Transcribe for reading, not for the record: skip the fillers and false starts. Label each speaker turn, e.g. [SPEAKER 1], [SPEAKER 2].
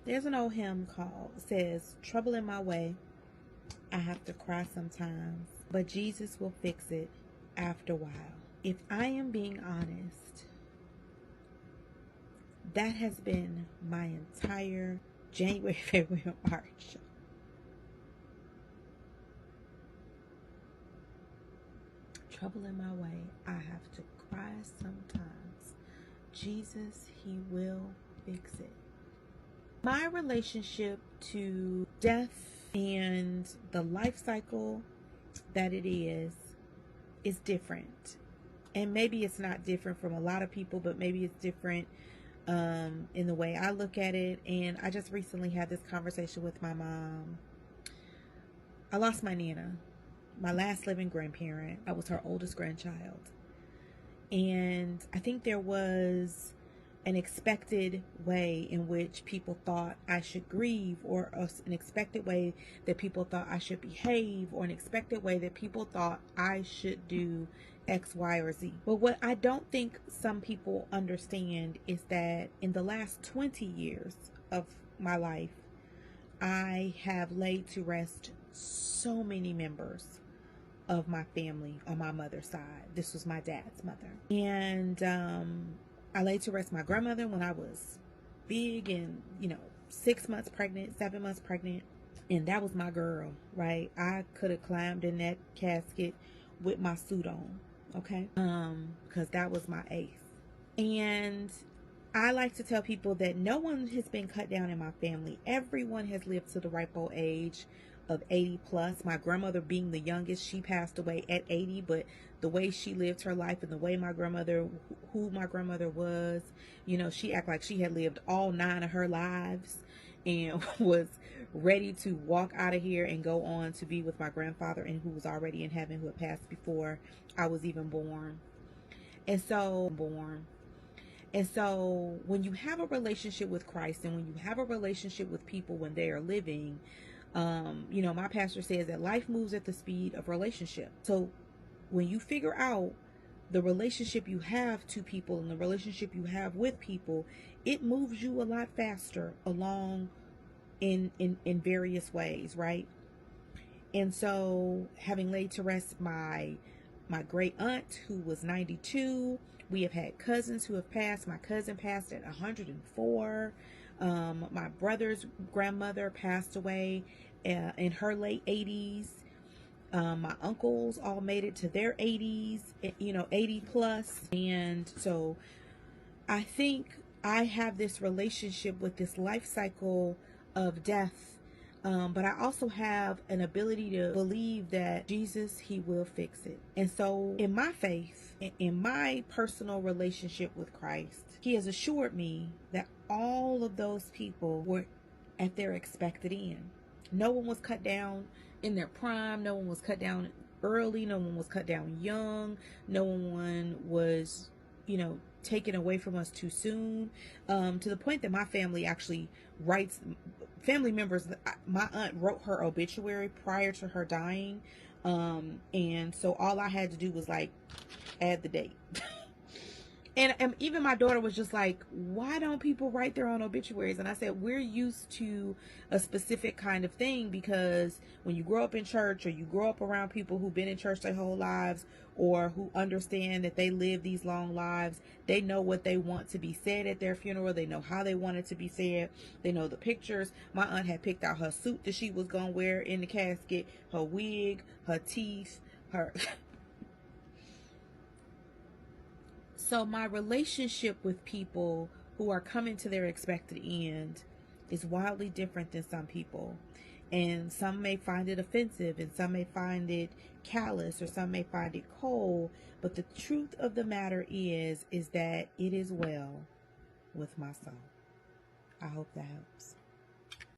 [SPEAKER 1] There's an old hymn called, says, trouble in my way, I have to cry sometimes, but Jesus will fix it after a while. If I am being honest, that has been my entire January, February, March. Trouble in my way, I have to cry sometimes. Jesus, he will fix it. My relationship to death and the life cycle that it is different. And maybe it's not different from a lot of people, but maybe it's different in the way I look at it. And I just recently had this conversation with my mom. I lost my Nana, my last living grandparent. I was her oldest grandchild. And I think there was an expected way in which people thought I should grieve, or an expected way that people thought I should behave, or an expected way that people thought I should do X, Y, or Z. But what I don't think some people understand is that in the last 20 years of my life, I have laid to rest so many members of my family on my mother's side. This was my dad's mother. And I laid to rest my grandmother when I was big and, 6 months pregnant, 7 months pregnant. And that was my girl, right? I could have climbed in that casket with my suit on, okay? Because that was my ace. And I like to tell people that no one has been cut down in my family. Everyone has lived to the ripe old age of 80 plus. My grandmother being the youngest, she passed away at 80, but the way she lived her life and the way my grandmother, who my grandmother was, she acted like she had lived all 9 of her lives and was ready to walk out of here and go on to be with my grandfather, and who was already in heaven, who had passed before I was even born. And so when you have a relationship with Christ, and when you have a relationship with people when they are living, my pastor says that life moves at the speed of relationship. So when you figure out the relationship you have to people and the relationship you have with people, it moves you a lot faster along in various ways, right? And so, having laid to rest my great aunt, who was 92, we have had cousins who have passed. My cousin passed at 104. My brother's grandmother passed away in her late 80s. My uncles all made it to their 80s, 80 plus. And so I think I have this relationship with this life cycle of death. But I also have an ability to believe that Jesus, he will fix it. And so in my faith, in my personal relationship with Christ, he has assured me that all of those people were at their expected end. No one was cut down in their prime. No one was cut down early. No one was cut down young. No one was, taken away from us too soon, to the point that my family actually writes, family members, my aunt wrote her obituary prior to her dying, and so all I had to do was like add the date. And even my daughter was just like, why don't people write their own obituaries? And I said, we're used to a specific kind of thing, because when you grow up in church, or you grow up around people who've been in church their whole lives, or who understand that they live these long lives, they know what they want to be said at their funeral. They know how they want it to be said. They know the pictures. My aunt had picked out her suit that she was going to wear in the casket, her wig, her teeth, her... So my relationship with people who are coming to their expected end is wildly different than some people. And some may find it offensive, and some may find it callous, or some may find it cold. But the truth of the matter is that it is well with my soul. I hope that helps.